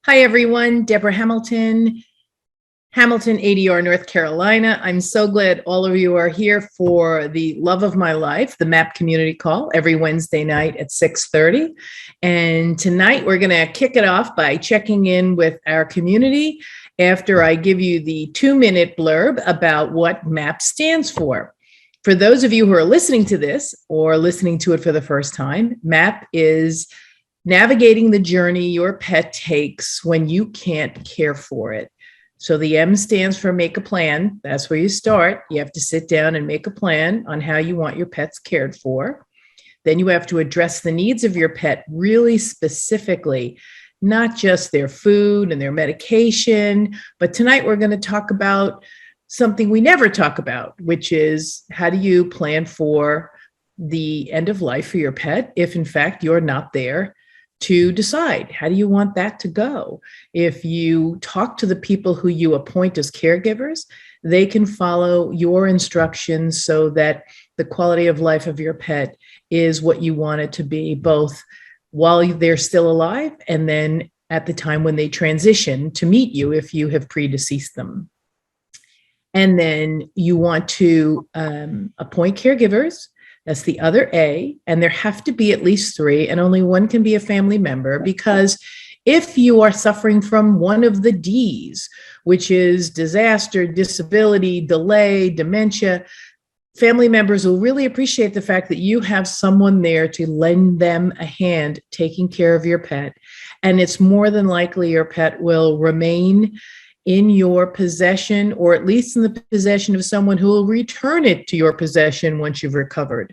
Hi, everyone. Deborah Hamilton, Hamilton, ADR, North Carolina. I'm so glad all of you are here for the Love of My Life, the MAAP community call every Wednesday night at 6:30. And tonight we're going to kick it off by checking in with our community after I give you the 2-minute blurb about what MAAP stands for. For those of you who are listening to this or listening to it for the first time, MAAP is navigating the journey your pet takes when you can't care for it. So the M stands for make a plan. That's where you start. You have to sit down and make a plan on how you want your pets cared for. Then you have to address the needs of your pet really specifically, not just their food and their medication. But tonight we're going to talk about something we never talk about, which is how do you plan for the end of life for your pet if, in fact, you're not there to decide how do you want that to go. If you talk to the people who you appoint as caregivers, they can follow your instructions so that the quality of life of your pet is what you want it to be, both while they're still alive and then at the time when they transition to meet you if you have predeceased them. And then you want to appoint caregivers. That's the other A, and there have to be at least 3, and only one can be a family member, because if you are suffering from one of the Ds, which is disaster, disability, delay, dementia, family members will really appreciate the fact that you have someone there to lend them a hand taking care of your pet. And it's more than likely your pet will remain in your possession, or at least in the possession of someone who will return it to your possession once you've recovered.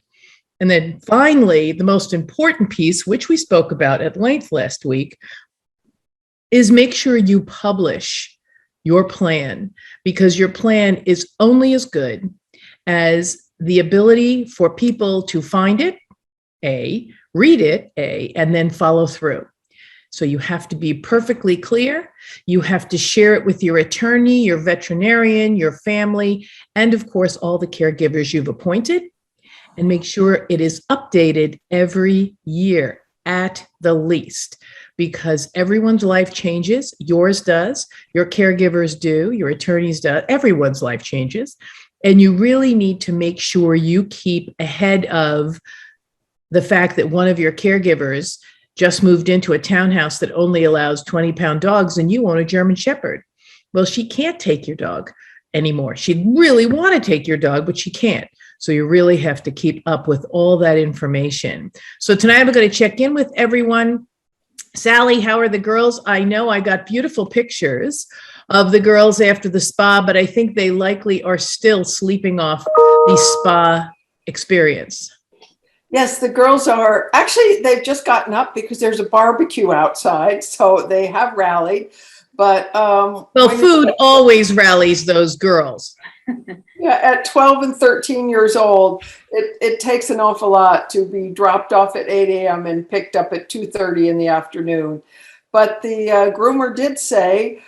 And then finally, the most important piece, which we spoke about at length last week, is make sure you publish your plan, because your plan is only as good as the ability for people to find it, A, read it, A, and then follow through. So you have to be perfectly clear. You have to share it with your attorney, your veterinarian, your family, and of course, all the caregivers you've appointed, and make sure it is updated every year at the least, because everyone's life changes. Yours does, your caregivers do, your attorneys do, everyone's life changes. And you really need to make sure you keep ahead of the fact that one of your caregivers just moved into a townhouse that only allows 20-pound dogs and you own a German Shepherd. Well, she can't take your dog anymore. She'd really want to take your dog, but she can't. So you really have to keep up with all that information. So tonight I'm going to check in with everyone. Sally, how are the girls? I know I got beautiful pictures of the girls after the spa, but I think they likely are still sleeping off the spa experience. Yes, the girls are actually, they've just gotten up because there's a barbecue outside, so they have rallied. But well, food always rallies those girls. Yeah, at 12 and 13 years old, it takes an awful lot to be dropped off at 8 a.m. and picked up at 2:30 in the afternoon. But the groomer did say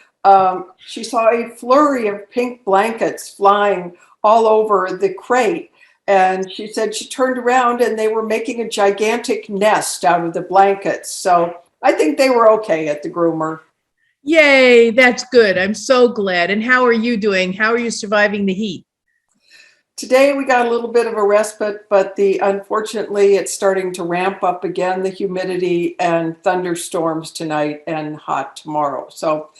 she saw a flurry of pink blankets flying all over the crate. And she said she turned around and they were making a gigantic nest out of the blankets. So I think they were okay at the groomer. Yay, that's good. I'm so glad. And how are you doing? How are you surviving the heat? Today we got a little bit of a respite, but unfortunately it's starting to ramp up again, the humidity and thunderstorms tonight and hot tomorrow. So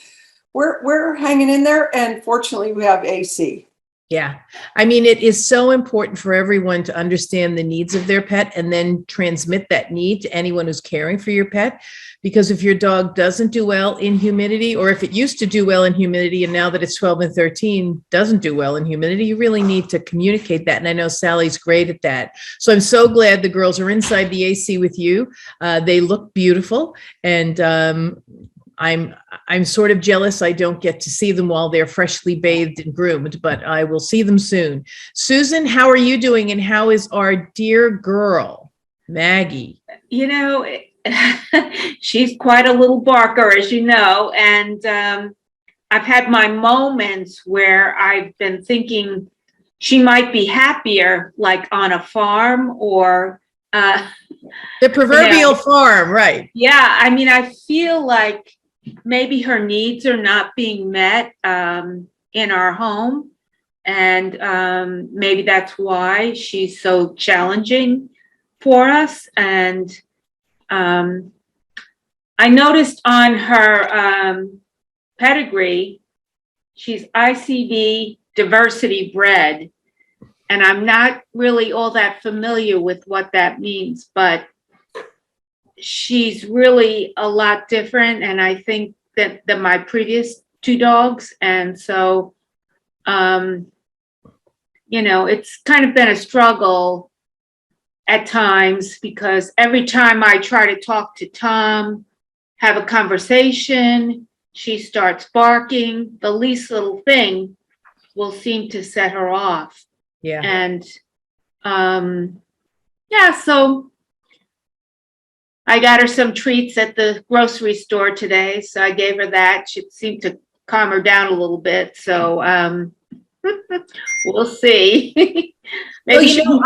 we're hanging in there, and fortunately we have AC. Yeah. I mean, it is so important for everyone to understand the needs of their pet and then transmit that need to anyone who's caring for your pet. Because if your dog doesn't do well in humidity, or if it used to do well in humidity and now that it's 12 and 13 doesn't do well in humidity, you really need to communicate that. And I know Sally's great at that. So I'm so glad the girls are inside the AC with you. They look beautiful. And I'm sort of jealous I don't get to see them while they're freshly bathed and groomed, but I will see them soon. Susan, how are you doing? And how is our dear girl, Maggie? You know, she's quite a little barker, as you know, and I've had my moments where I've been thinking she might be happier, like on a farm or the proverbial farm, right? Yeah, I mean, I feel like maybe her needs are not being met in our home. And maybe that's why she's so challenging for us. And I noticed on her pedigree, she's ICB diversity bred. And I'm not really all that familiar with what that means, but she's really a lot different. And I think than my previous two dogs. And so, you know, it's kind of been a struggle at times because every time I try to talk to Tom, have a conversation, she starts barking. The least little thing will seem to set her off. Yeah. And yeah, so I got her some treats at the grocery store today. So I gave her that. She seemed to calm her down a little bit. So we'll see. Well, you know,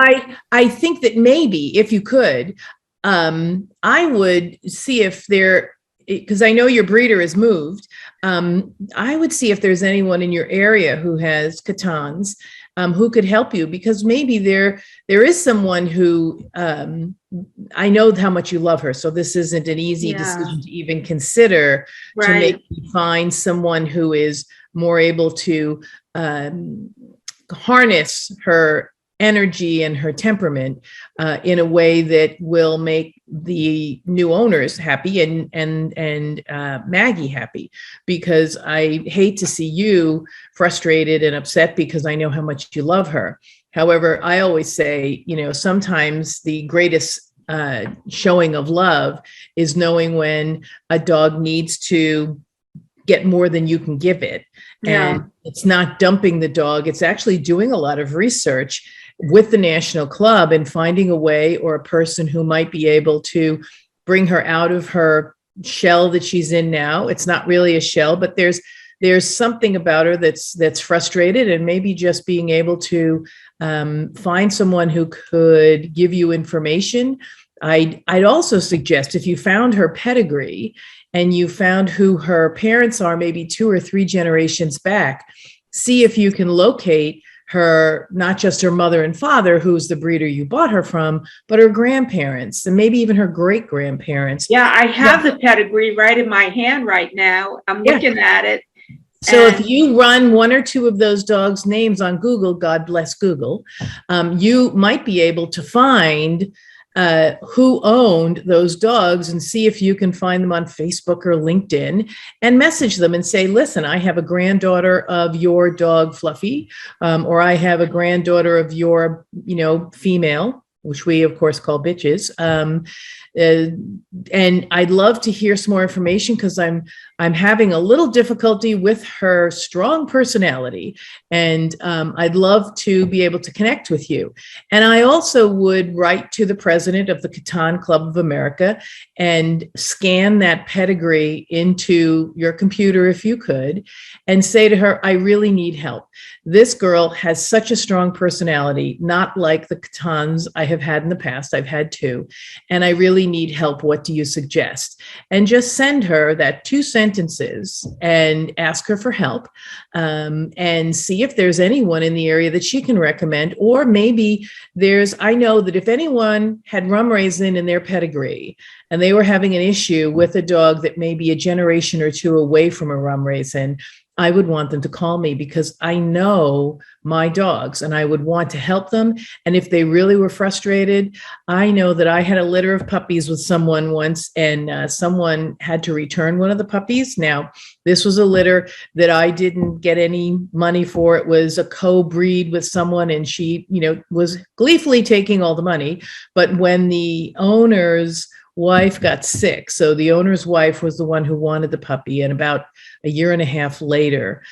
I think that maybe if you could, I would see if there, because I know your breeder has moved. I would see if there's anyone in your area who has Catans, who could help you, because maybe there is someone who, I know how much you love her. So this isn't an easy decision to even consider, to maybe find someone who is more able to harness her energy and her temperament in a way that will make the new owners happy and Maggie happy, because I hate to see you frustrated and upset, because I know how much you love her. However, I always say, you know, sometimes the greatest showing of love is knowing when a dog needs to get more than you can give it. Yeah. And it's not dumping the dog. It's actually doing a lot of research with the National Club and finding a way, or a person who might be able to bring her out of her shell that she's in now. It's not really a shell, but there's something about her that's frustrated, and maybe just being able to find someone who could give you information. I'd also suggest, if you found her pedigree and you found who her parents are, maybe 2 or 3 generations back, see if you can locate her, not just her mother and father, who's the breeder you bought her from, but her grandparents, and maybe even her great grandparents. Yeah, I have the pedigree right in my hand right now. I'm looking at it. So if you run 1 or 2 of those dogs' names on Google, God bless Google, you might be able to find who owned those dogs, and see if you can find them on Facebook or LinkedIn, and message them and say, listen, I have a granddaughter of your dog Fluffy, or I have a granddaughter of your, you know, female, which we of course call bitches. And I'd love to hear some more information, because I'm having a little difficulty with her strong personality, and I'd love to be able to connect with you. And I also would write to the president of the Catan Club of America and scan that pedigree into your computer, if you could, and say to her, I really need help. This girl has such a strong personality, not like the Catans I have had in the past. I've had 2, and I really need help. What do you suggest? And just send her that 2 sentences and ask her for help, and see if there's anyone in the area that she can recommend. Or maybe I know that if anyone had rum raisin in their pedigree and they were having an issue with a dog that may be a generation or 2 away from a rum raisin, I would want them to call me, because I know my dogs and I would want to help them. And if they really were frustrated, I know that I had a litter of puppies with someone once, and someone had to return one of the puppies. Now, this was a litter that I didn't get any money for. It was a co-breed with someone, and she, you know, was gleefully taking all the money. But when the owner's wife got sick, so the owner's wife was the one who wanted the puppy, and about a year and a half later,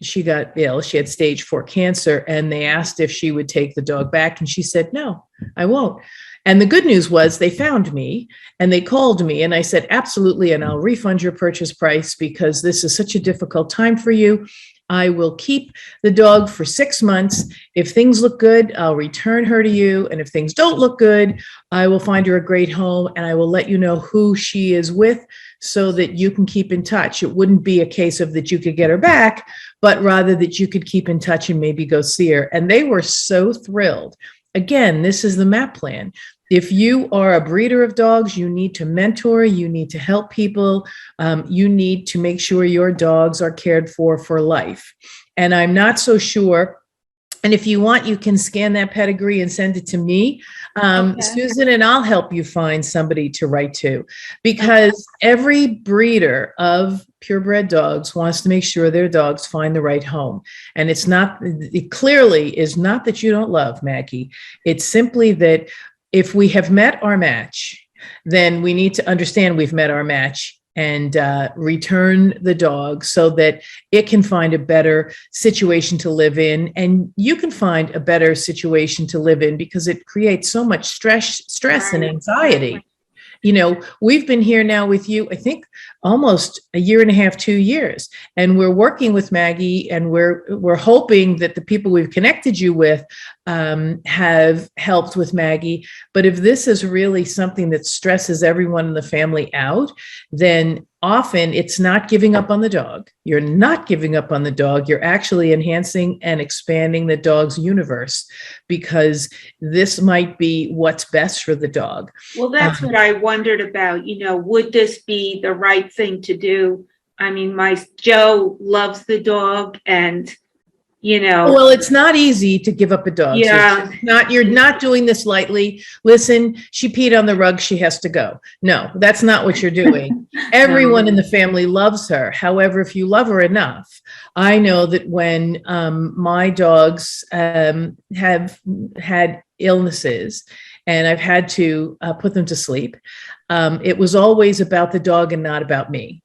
she got ill. She had stage 4 cancer, and they asked if she would take the dog back, and she said, no, I won't. And the good news was they found me and they called me, and I said, absolutely, and I'll refund your purchase price, because this is such a difficult time for you. I will keep the dog for 6 months. If things look good, I'll return her to you. And if things don't look good, I will find her a great home, and I will let you know who she is with, so that you can keep in touch. It wouldn't be a case of that you could get her back, but rather that you could keep in touch and maybe go see her. And they were so thrilled. Again, this is the MAP plan. If you are a breeder of dogs, you need to mentor, you need to help people, you need to make sure your dogs are cared for life. And I'm not so sure. And if you want, you can scan that pedigree and send it to me, Okay. Susan, and I'll help you find somebody to write to, because every breeder of purebred dogs wants to make sure their dogs find the right home. And it clearly is not that you don't love Maggie. It's simply that if we have met our match, then we need to understand we've met our match and return the dog so that it can find a better situation to live in. And you can find a better situation to live in because it creates so much stress and anxiety. You know, we've been here now with you, I think, almost a year and a half, 2 years, and we're working with Maggie, and we're hoping that the people we've connected you with have helped with Maggie. But if this is really something that stresses everyone in the family out, then often it's not giving up on the dog. You're not giving up on the dog. You're actually enhancing and expanding the dog's universe, because this might be what's best for the dog. Well, that's what I wondered about. You know, would this be the right thing to do? I mean, my Joe loves the dog, and you know. Well, it's not easy to give up a dog. Yeah. You're not doing this lightly. Listen, she peed on the rug, she has to go. No, that's not what you're doing. Everyone in the family loves her. However, if you love her enough, I know that when my dogs have had illnesses and I've had to put them to sleep, it was always about the dog and not about me.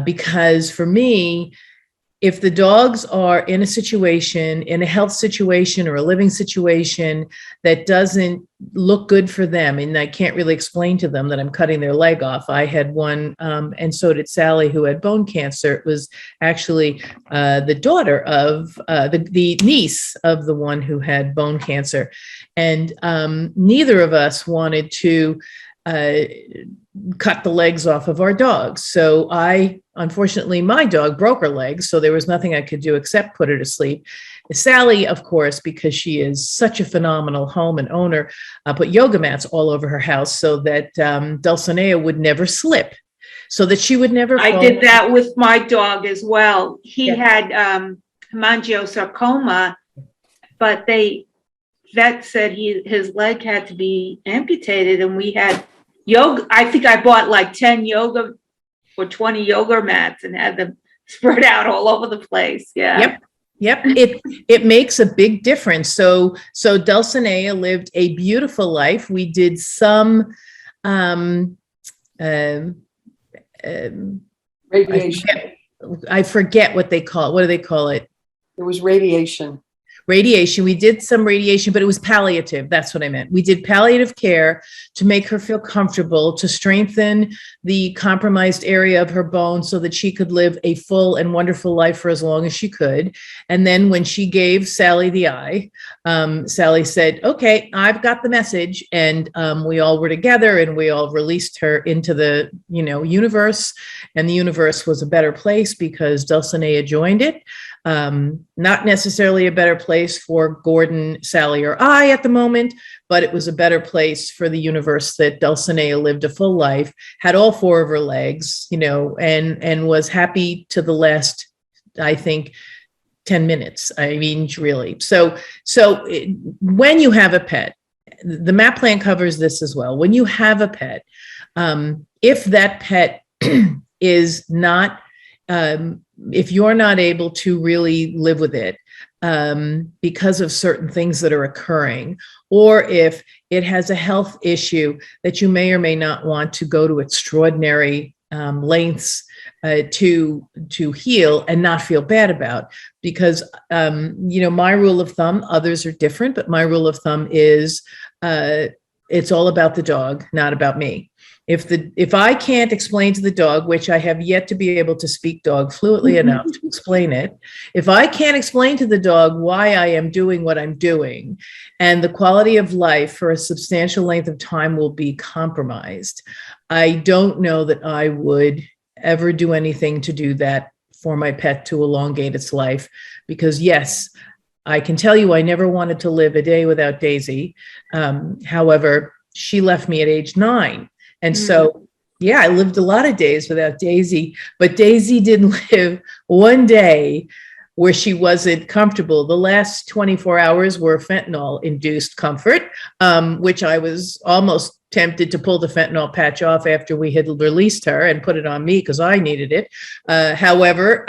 Because for me, if the dogs are in a situation, in a health situation or a living situation that doesn't look good for them, and I can't really explain to them that I'm cutting their leg off. I had one, and so did Sally, who had bone cancer. It was actually the daughter of the niece of the one who had bone cancer. And neither of us wanted to cut the legs off of our dogs. So unfortunately, my dog broke her legs, so there was nothing I could do except put her to sleep. Sally, of course, because she is such a phenomenal home and owner, put yoga mats all over her house so that Dulcinea would never slip, so that she would never fall. I did that with my dog as well. He had hemangiosarcoma, but vet said his leg had to be amputated, and we had yoga. I think I bought like 10 yoga or 20 yoga mats and had them spread out all over the place. Yeah. Yep. It makes a big difference. So Dulcinea lived a beautiful life. We did some Radiation. I forget what they call it. What do they call it? It was radiation. Radiation. We did some radiation, but it was palliative. That's what I meant. We did palliative care to make her feel comfortable, to strengthen the compromised area of her bone so that she could live a full and wonderful life for as long as she could. And then when she gave Sally the eye, Sally said, okay, I've got the message. And we all were together and we all released her into the, universe. And the universe was a better place because Dulcinea joined it. Not necessarily a better place for Gordon, Sally, or I at the moment, but it was a better place for the universe that Dulcinea lived a full life, had all 4 of her legs, and was happy to the last, I think, 10 minutes. I mean, really. So when you have a pet, the MAP plan covers this as well. When you have a pet, if that pet is not, if you're not able to really live with it because of certain things that are occurring, or if it has a health issue that you may or may not want to go to extraordinary lengths to heal and not feel bad about, because my rule of thumb, others are different, but my rule of thumb is it's all about the dog, not about me. If I can't explain to the dog, which I have yet to be able to speak dog fluently enough to explain it, if I can't explain to the dog why I am doing what I'm doing, and the quality of life for a substantial length of time will be compromised, I don't know that I would ever do anything to do that for my pet to elongate its life, because yes, I can tell you I never wanted to live a day without Daisy. However, she left me at age 9. And so, yeah, I lived a lot of days without Daisy, but Daisy didn't live one day where she wasn't comfortable. The last 24 hours were fentanyl-induced comfort, which I was almost tempted to pull the fentanyl patch off after we had released her and put it on me because I needed it. However,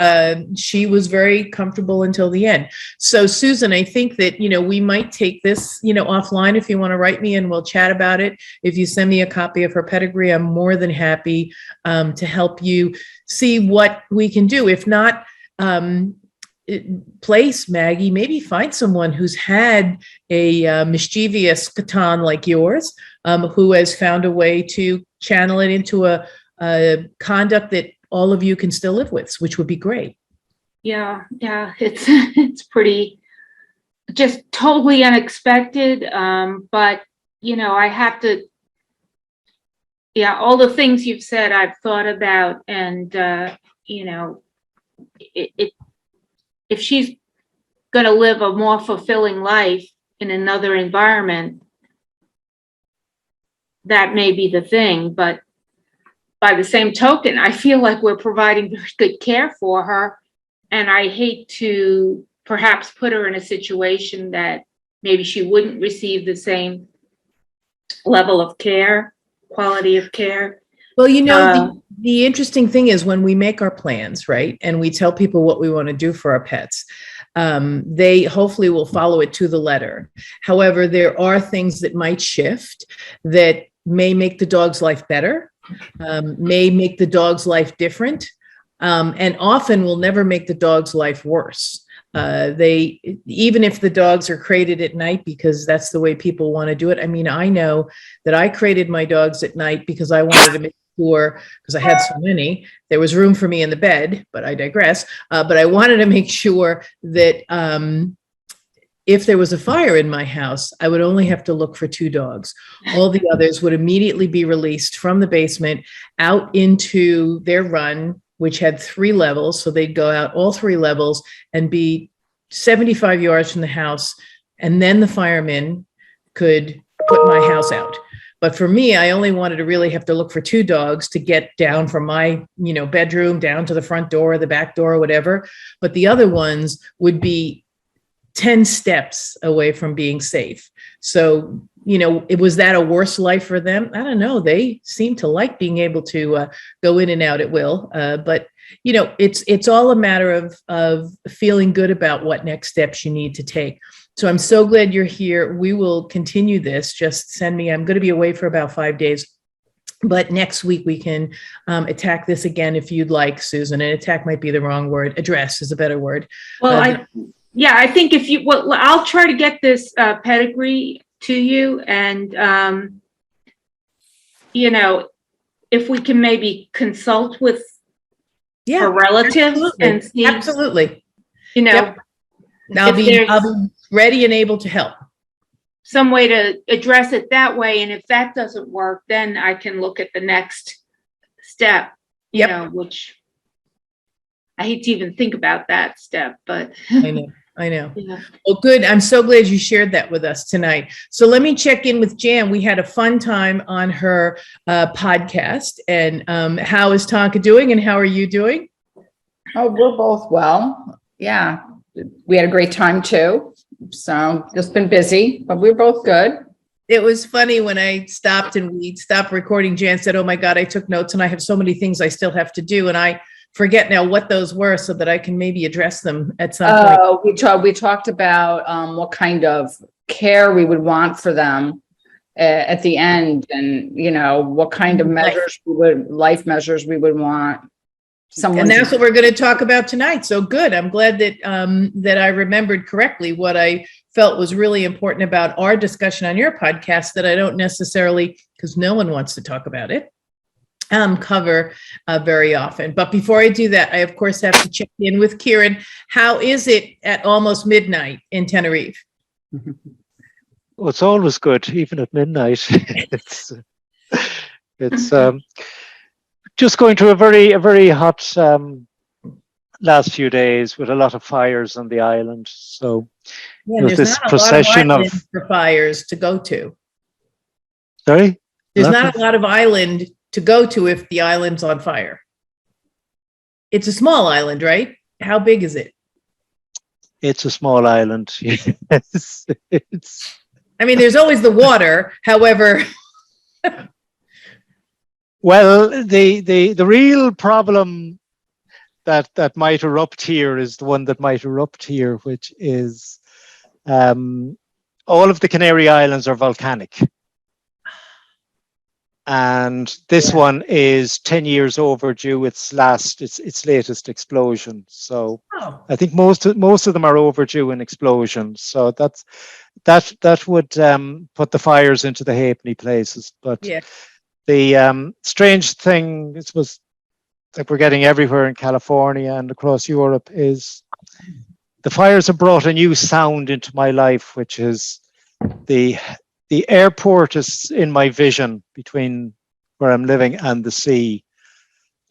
she was very comfortable until the end. So, Susan, I think that, we might take this, offline if you want to write me and we'll chat about it. If you send me a copy of her pedigree, I'm more than happy to help you see what we can do. If not, place Maggie, maybe find someone who's had a mischievous Catan like yours, who has found a way to channel it into a conduct that all of you can still live with, which would be great. Yeah, it's pretty, just totally unexpected. But I have to, all the things you've said, I've thought about, and if she's going to live a more fulfilling life in another environment, that may be the thing. But by the same token, I feel like we're providing very good care for her. And I hate to perhaps put her in a situation that maybe she wouldn't receive the same level of care, quality of care. Well, the interesting thing is when we make our plans, right, and we tell people what we want to do for our pets, they hopefully will follow it to the letter. However, there are things that might shift that may make the dog's life better, may make the dog's life different, and often will never make the dog's life worse. Even if the dogs are crated at night because that's the way people want to do it. I mean, I know that I crated my dogs at night because I wanted to make sure, because I had so many, there was room for me in the bed, but I digress. But I wanted to make sure that if there was a fire in my house, I would only have to look for 2 dogs. All the others would immediately be released from the basement out into their run, which had 3 levels. So they'd go out all 3 levels and be 75 yards from the house. And then the firemen could put my house out. But for me, I only wanted to really have to look for 2 dogs to get down from my, bedroom down to the front door, the back door, whatever. But the other ones would be 10 steps away from being safe. So, was that a worse life for them? I don't know. They seem to like being able to go in and out at will. But, it's all a matter of feeling good about what next steps you need to take. So I'm so glad you're here. We will continue this. Just send me, I'm going to be away for about 5 days. But next week we can attack this again if you'd like, Susan. And attack might be the wrong word. Address is a better word. Well, I think I'll try to get this pedigree to you, and if we can maybe consult with her relatives and see. Absolutely. Yep. I'll be ready and able to help. Some way to address it that way, and if that doesn't work, then I can look at the next step. Which I hate to even think about that step, but I know. Yeah. Well, good. I'm so glad you shared that with us tonight. So let me check in with Jan. We had a fun time on her podcast. And how is Tonka doing and how are you doing? Oh, we're both well. Yeah. We had a great time too. So just been busy, but we're both good. It was funny when I stopped and we stopped recording. Jan said, "Oh my God, I took notes and I have so many things I still have to do." And I forget now what those were so that I can maybe address them at some point. We talked about what kind of care we would want for them at the end, and what kind of life measures we would want. And that's what we're going to talk about tonight. So good. I'm glad that that I remembered correctly what I felt was really important about our discussion on your podcast that I don't necessarily, because no one wants to talk about it, cover very often. But before I do that, I of course have to check in with Kieran. How is it at almost midnight in Tenerife? Well, it's always good, even at midnight. It's just going through a very hot last few days with a lot of fires on the island. So Yeah, and there's there's this not a lot of procession of, islands for fires to go to. sorry? There's not a lot of island to go to if the island's on fire. It's a small island, right? How big is it? It's a small island. Yes. It's, I mean, there's always the water. However, well, the real problem that might erupt here is the one that might erupt here, which is all of the Canary Islands are volcanic. And this one is 10 years overdue its latest explosion. So oh, I think most of them are overdue in explosions. So that would put the fires into the halfpenny places. But yeah. the strange thing, it was that we're getting everywhere in California and across Europe, is the fires have brought a new sound into my life, which is the airport is in my vision between where I'm living and the sea.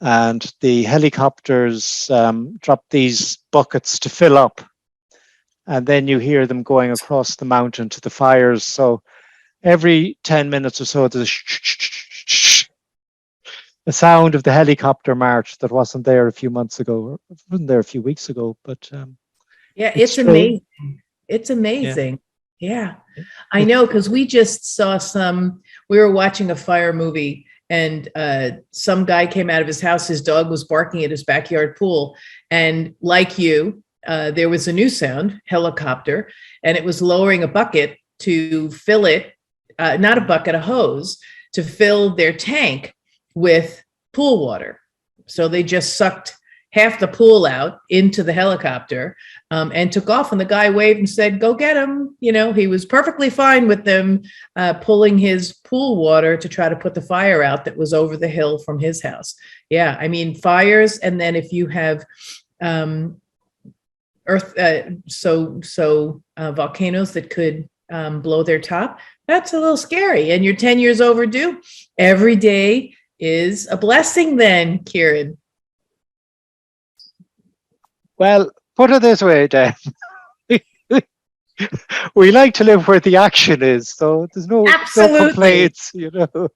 And the helicopters drop these buckets to fill up. And then you hear them going across the mountain to the fires. So every 10 minutes or so, there's a sound of the helicopter march that wasn't there a few months ago, or wasn't there a few weeks ago. But Yeah, it's amazing. It's amazing. Yeah. I know, because we just saw we were watching a fire movie, and some guy came out of his house. His dog was barking at his backyard pool. And like you, there was a new sound, helicopter, and it was lowering a bucket to fill it, not a bucket, a hose, to fill their tank with pool water. So they just sucked half the pool out into the helicopter and took off. And the guy waved and said, "Go get him." You know, he was perfectly fine with them pulling his pool water to try to put the fire out that was over the hill from his house. Yeah, I mean, fires. And then if you have volcanoes that could blow their top, that's a little scary. And you're 10 years overdue. Every day is a blessing then, Kieran. Well, put it this way, Dan. We like to live where the action is, so there's no complaints, you know.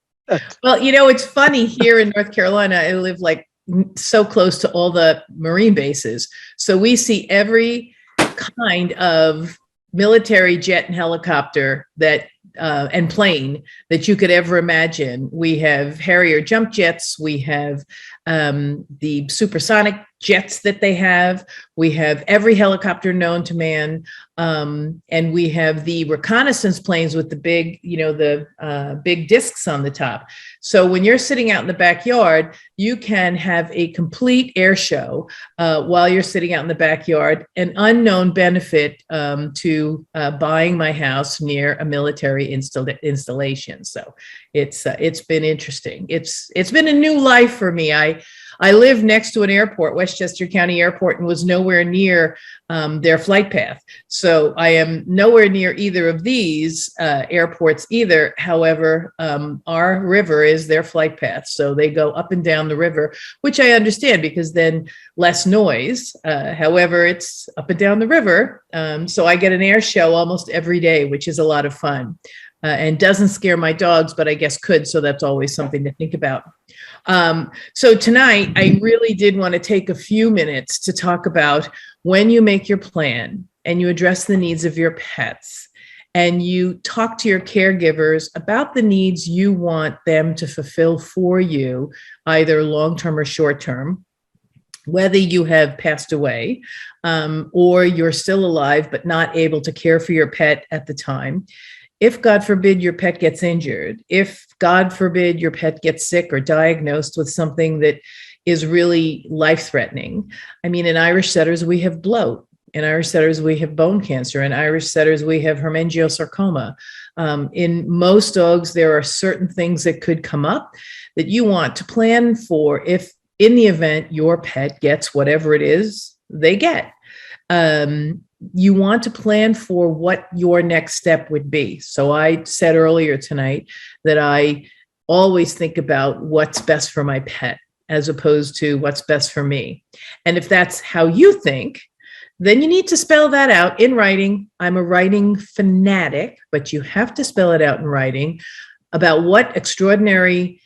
Well, you know, it's funny here in North Carolina. I live like so close to all the Marine bases, so we see every kind of military jet and helicopter that and plane that you could ever imagine. We have Harrier jump jets. We have the supersonic jets that they have. We have every helicopter known to man. And we have the reconnaissance planes with the big, you know, the big discs on the top. So when you're sitting out in the backyard, you can have a complete air show while you're sitting out in the backyard, an unknown benefit to buying my house near a military installation. So it's been interesting. It's been a new life for me. I live next to an airport, Westchester County Airport, and was nowhere near their flight path. So I am nowhere near either of these airports either. However, our river is their flight path. So they go up and down the river, which I understand because then less noise. However, it's up and down the river. So I get an air show almost every day, which is a lot of fun. And doesn't scare my dogs, but I guess could. So that's always something to think about. So tonight, I really did want to take a few minutes to talk about when you make your plan and you address the needs of your pets and you talk to your caregivers about the needs you want them to fulfill for you, either long-term or short-term, whether you have passed away or you're still alive but not able to care for your pet at the time. If, God forbid, your pet gets injured, if, God forbid, your pet gets sick or diagnosed with something that is really life-threatening. I mean, in Irish setters, we have bloat. In Irish setters, we have bone cancer. In Irish setters, we have hemangiosarcoma. In most dogs, there are certain things that could come up that you want to plan for if, in the event, your pet gets whatever it is they get. You want to plan for what your next step would be. So I said earlier tonight that I always think about what's best for my pet as opposed to what's best for me. And if that's how you think, then you need to spell that out in writing. I'm a writing fanatic, but you have to spell it out in writing about what extraordinary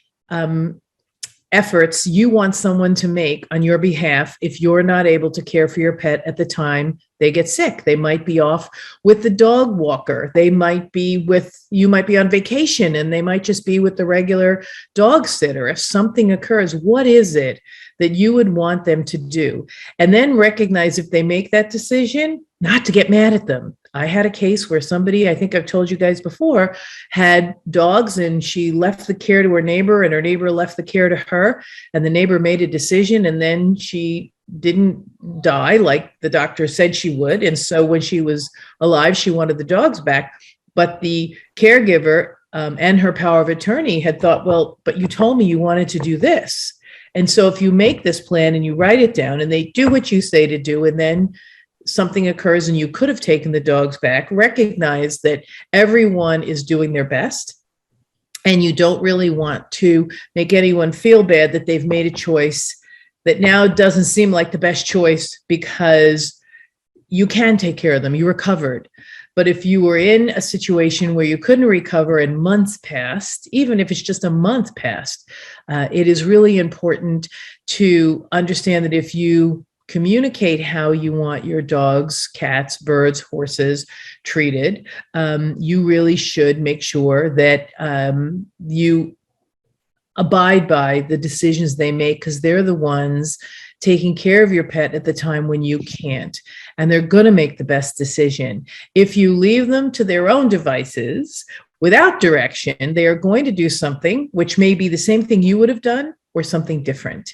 efforts you want someone to make on your behalf if you're not able to care for your pet at the time they get sick. They might be off with the dog walker. You might be on vacation, and they might just be with the regular dog sitter. If something occurs, what is it that you would want them to do? And then recognize, if they make that decision, not to get mad at them. I had a case where somebody, I think I've told you guys before, had dogs, and she left the care to her neighbor, and her neighbor left the care to her, and the neighbor made a decision, and then she didn't die like the doctor said she would. And so when she was alive, she wanted the dogs back. But the caregiver and her power of attorney had thought, well, but you told me you wanted to do this. And so if you make this plan and you write it down, and they do what you say to do, and then something occurs and you could have taken the dogs back, recognize that everyone is doing their best. And you don't really want to make anyone feel bad that they've made a choice that now doesn't seem like the best choice, because you can take care of them. You recovered. But if you were in a situation where you couldn't recover and months passed, even if it's just a month passed, it is really important to understand that if you communicate how you want your dogs, cats, birds, horses treated, you really should make sure that you abide by the decisions they make, because they're the ones taking care of your pet at the time when you can't. And they're going to make the best decision. If you leave them to their own devices without direction, they are going to do something which may be the same thing you would have done or something different.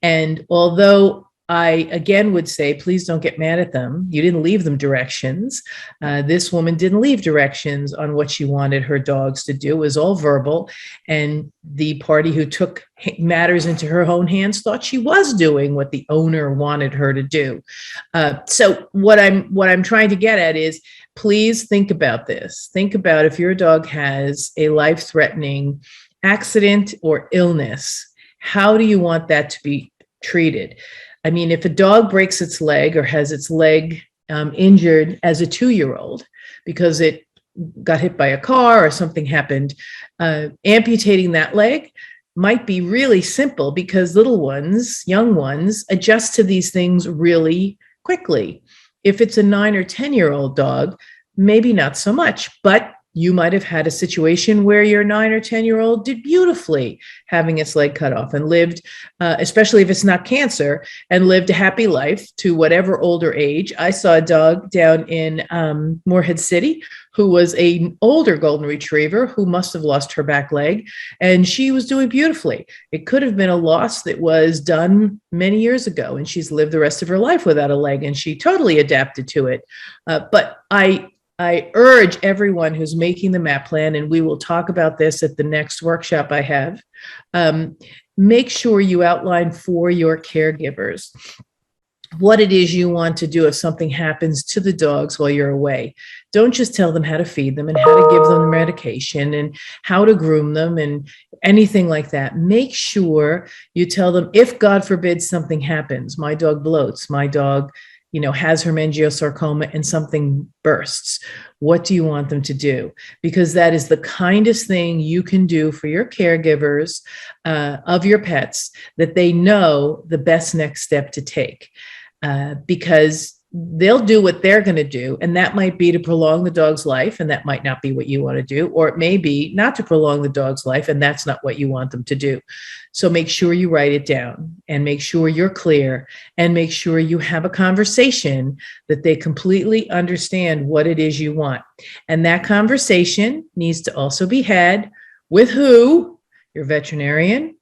And although I, again, would say, please don't get mad at them. You didn't leave them directions. This woman didn't leave directions on what she wanted her dogs to do. It was all verbal. And the party who took matters into her own hands thought she was doing what the owner wanted her to do. So what I'm trying to get at is, please think about this. Think about if your dog has a life-threatening accident or illness, how do you want that to be treated? I mean, if a dog breaks its leg or has its leg injured as a 2-year-old because it got hit by a car or something happened, amputating that leg might be really simple, because little ones, young ones, adjust to these things really quickly. If it's a 9 or 10-year-old dog, maybe not so much, but you might have had a situation where your 9 or 10-year-old did beautifully having its leg cut off and lived, especially if it's not cancer, and lived a happy life to whatever older age. I saw a dog down in Morehead City who was an older golden retriever who must have lost her back leg, and she was doing beautifully. It could have been a loss that was done many years ago, and she's lived the rest of her life without a leg, and she totally adapted to it. But I urge everyone who's making the MAAP plan, and we will talk about this at the next workshop I have, make sure you outline for your caregivers what it is you want to do if something happens to the dogs while you're away. Don't just tell them how to feed them and how to give them medication and how to groom them and anything like that. Make sure you tell them, if God forbid something happens, my dog bloats, my dog has hemangiosarcoma and something bursts, what do you want them to do? Because that is the kindest thing you can do for your caregivers of your pets, that they know the best next step to take, because they'll do what they're going to do. And that might be to prolong the dog's life, and that might not be what you want to do. Or it may be not to prolong the dog's life, and that's not what you want them to do. So make sure you write it down, and make sure you're clear, and make sure you have a conversation that they completely understand what it is you want. And that conversation needs to also be had with who? Your veterinarian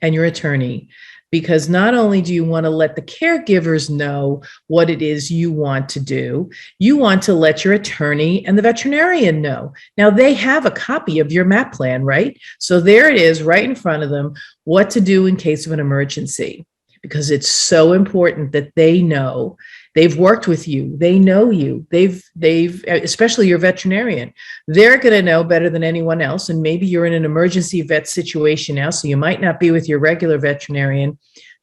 and your attorney. Because not only do you want to let the caregivers know what it is you want to do, you want to let your attorney and the veterinarian know. Now, they have a copy of your MAAP plan, right? So there it is right in front of them, what to do in case of an emergency, because it's so important that they know They've worked with you. They know you. They've, especially your veterinarian, they're going to know better than anyone else. And maybe you're in an emergency vet situation now, so you might not be with your regular veterinarian.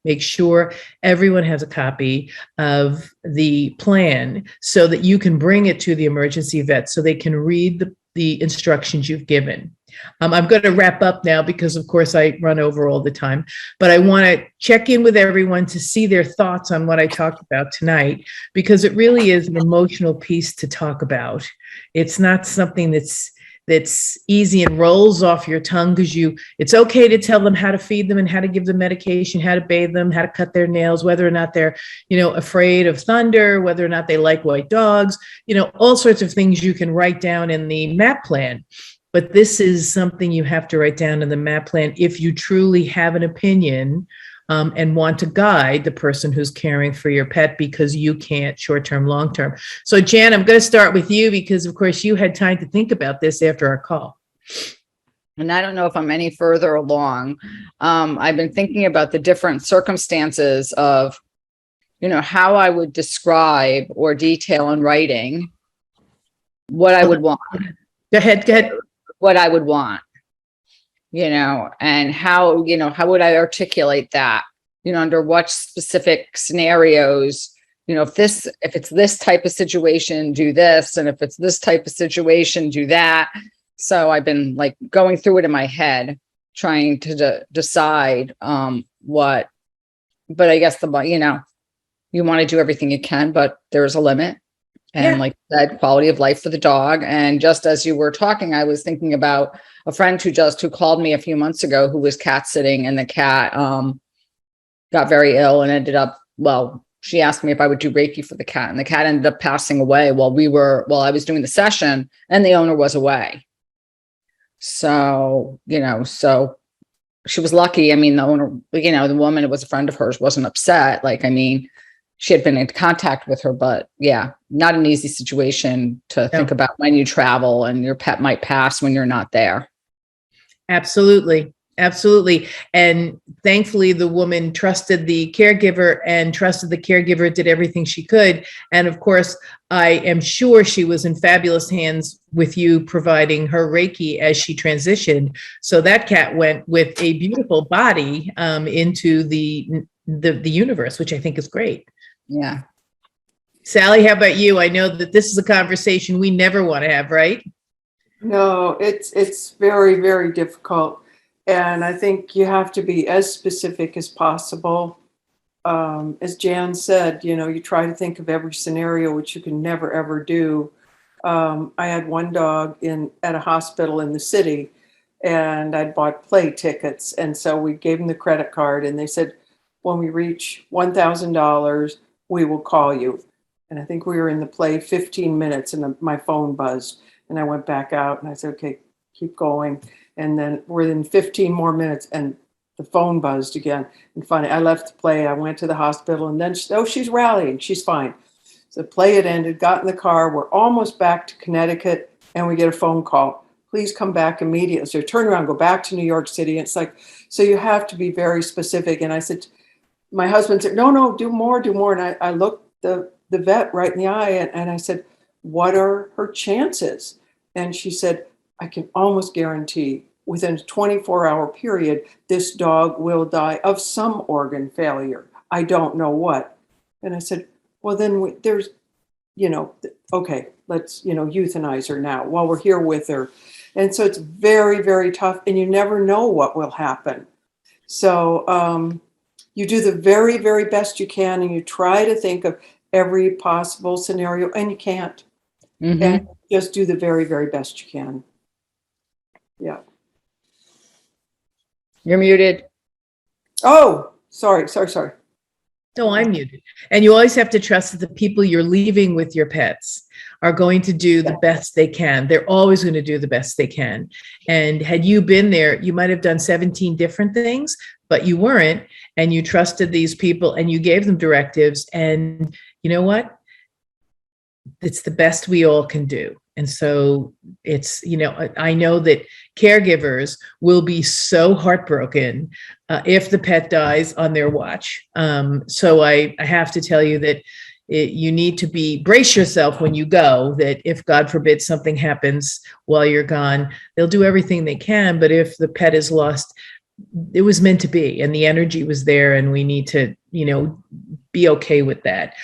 Make sure everyone has a copy of the plan so that you can bring it to the emergency vet so they can read the instructions you've given. I'm going to wrap up now because, of course, I run over all the time, but I want to check in with everyone to see their thoughts on what I talked about tonight, because it really is an emotional piece to talk about. It's not something that's easy and rolls off your tongue, because it's okay to tell them how to feed them and how to give them medication, how to bathe them, how to cut their nails, whether or not they're, afraid of thunder, whether or not they like white dogs, all sorts of things you can write down in the MAAP plan. But this is something you have to write down in the MAAP plan if you truly have an opinion and want to guide the person who's caring for your pet, because you can't short-term, long-term. So Jan, I'm going to start with you because, of course, you had time to think about this after our call. And I don't know if I'm any further along. I've been thinking about the different circumstances of, how I would describe or detail in writing what I would want. Go ahead. What I would want, and how would I articulate that, under what specific scenarios, if it's this type of situation, do this. And if it's this type of situation, do that. So I've been like going through it in my head, trying to decide what, but I guess you want to do everything you can, but there's a limit. And like that quality of life for the dog. And just as you were talking, I was thinking about a friend who called me a few months ago, who was cat sitting, and the cat got very ill and ended up, she asked me if I would do Reiki for the cat, and the cat ended up passing away while I was doing the session, and the owner was away. So, so she was lucky. I mean, the owner, the woman, it was a friend of hers, wasn't upset. She had been in contact with her, but not an easy situation to think about when you travel and your pet might pass when you're not there. Absolutely. And thankfully, the woman trusted the caregiver, and trusted the caregiver did everything she could. And of course, I am sure she was in fabulous hands with you providing her Reiki as she transitioned. So that cat went with a beautiful body into the universe, which I think is great. Yeah. Sally, how about you? I know that this is a conversation we never want to have, right? No, it's very, very difficult. And I think you have to be as specific as possible. As Jan said, you try to think of every scenario, which you can never, ever do. I had one dog at a hospital in the city, and I'd bought play tickets. And so we gave them the credit card, and they said, when we reach $1,000, we will call you. And I think we were in the play 15 minutes, and my phone buzzed, and I went back out and I said, okay, keep going. And then within 15 more minutes, and the phone buzzed again. And finally, I left the play. I went to the hospital, and then, she's rallying. She's fine. So the play had ended, got in the car. We're almost back to Connecticut, and we get a phone call. Please come back immediately. So turn around, go back to New York City. And it's like, so you have to be very specific. And I said, my husband said, no, do more. And I looked the vet right in the eye, and I said, what are her chances? And she said, I can almost guarantee within a 24-hour period, this dog will die of some organ failure. I don't know what. And I said, well, then there's, okay, let's, euthanize her now while we're here with her. And so it's very, very tough, and you never know what will happen. So you do the very, very best you can, and you try to think of every possible scenario, and you can't. Mm-hmm. And just do the very, very best you can. Yeah. You're muted. Oh, sorry. No, I'm muted. And you always have to trust that the people you're leaving with your pets are going to do the best they can. They're always going to do the best they can. And had you been there, you might have done 17 different things, but you weren't. And you trusted these people, and you gave them directives. And you know what? It's the best we all can do. And so it's, I know that caregivers will be so heartbroken if the pet dies on their watch. So I have to tell you that you need to brace yourself when you go, that if God forbid something happens while you're gone, they'll do everything they can. But if the pet is lost, it was meant to be, and the energy was there, and we need to, be okay with that.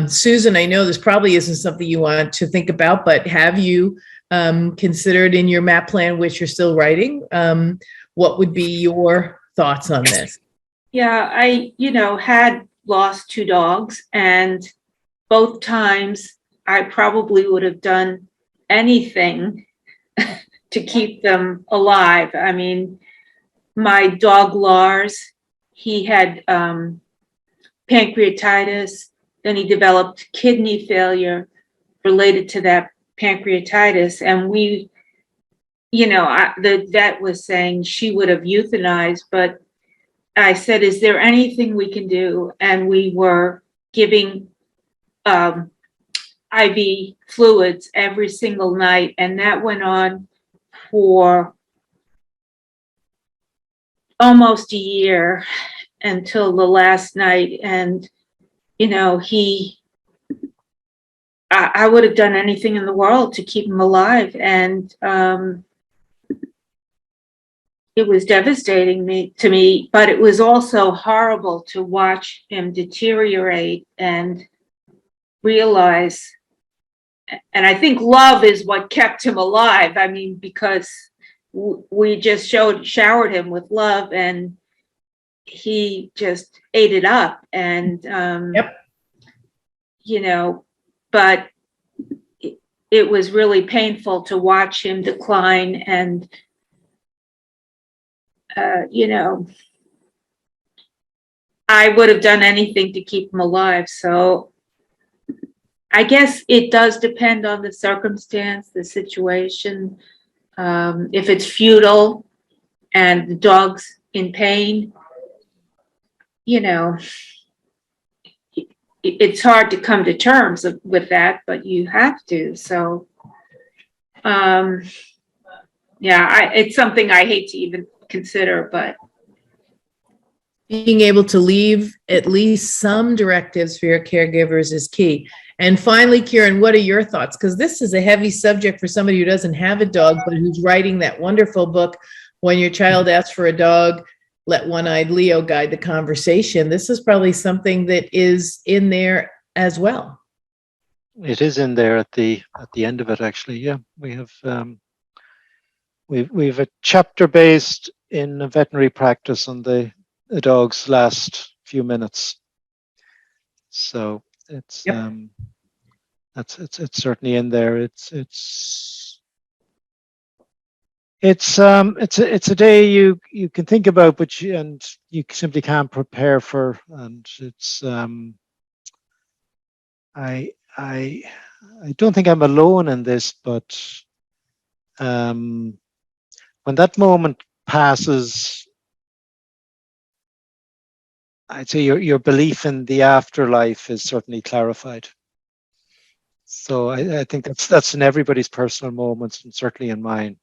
Susan, I know this probably isn't something you want to think about, but have you considered in your MAP plan, which you're still writing, what would be your thoughts on this? Yeah, I, had lost 2 dogs, and both times I probably would have done anything to keep them alive. I mean, my dog Lars, he had pancreatitis, then he developed kidney failure related to that pancreatitis, and we, the vet was saying she would have euthanized, but I said, is there anything we can do? And we were giving IV fluids every single night, and that went on for almost a year until the last night. And, I would have done anything in the world to keep him alive. And it was devastating to me, but it was also horrible to watch him deteriorate and realize. And I think love is what kept him alive. I mean, because we just showered him with love, and he just ate it up. And, Yep. But it was really painful to watch him decline. And, I would have done anything to keep him alive. So I guess it does depend on the circumstance, the situation. If it's futile and the dog's in pain, it's hard to come to terms with that, but you have to. So, it's something I hate to even consider, but being able to leave at least some directives for your caregivers is key. And finally, Kieran, what are your thoughts? Because this is a heavy subject for somebody who doesn't have a dog, but who's writing that wonderful book, When Your Child Asks for a Dog, Let One-Eyed Leo Guide the Conversation. This is probably something that is in there as well. It is in there at the end of it, actually. Yeah, we have we've a chapter based in a veterinary practice on the dog's last few minutes. So it's Yep. it's certainly in there. It's a day you can think about, but you simply can't prepare for. And it's I don't think I'm alone in this, but when that moment passes, I'd say your belief in the afterlife is certainly clarified. So I think that's in everybody's personal moments, and certainly in mine.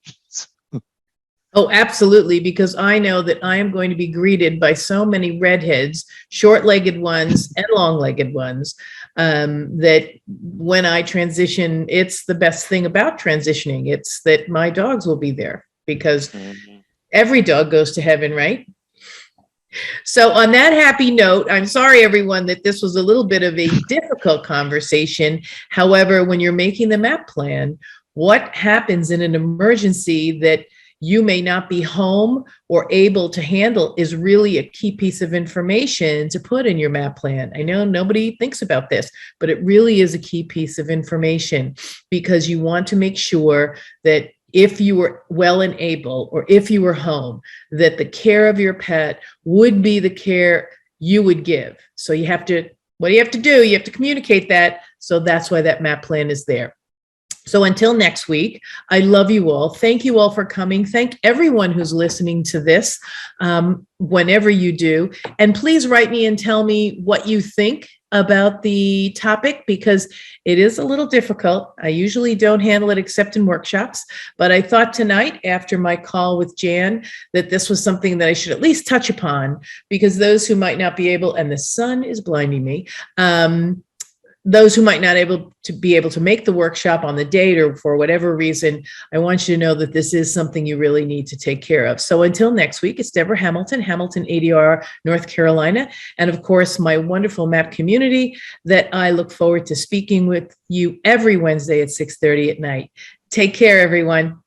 Oh, absolutely, because I know that I am going to be greeted by so many redheads, short-legged ones and long-legged ones, that when I transition, it's the best thing about transitioning. It's that my dogs will be there, because every dog goes to heaven, right? So on that happy note, I'm sorry, everyone, that this was a little bit of a difficult conversation. However, when you're making the MAP plan, what happens in an emergency that you may not be home or able to handle is really a key piece of information to put in your MAP plan. I know nobody thinks about this, but it really is a key piece of information, because you want to make sure that if you were well and able, or if you were home, that the care of your pet would be the care you would give. So you have to, what do you have to do? You have to communicate that. So that's why that MAP plan is there. So until next week, I love you all. Thank you all for coming. Thank everyone who's listening to this, whenever you do. And please write me and tell me what you think about the topic, because it is a little difficult. I usually don't handle it except in workshops, but I thought tonight, after my call with Jan, that this was something that I should at least touch upon, because those who might not be able, and the sun is blinding me, those who might not be able to make the workshop on the date or for whatever reason, I want you to know that this is something you really need to take care of. So until next week, it's Deborah Hamilton, Hamilton ADR, North Carolina, and of course, my wonderful MAP community that I look forward to speaking with you every Wednesday at 6:30 at night. Take care, everyone.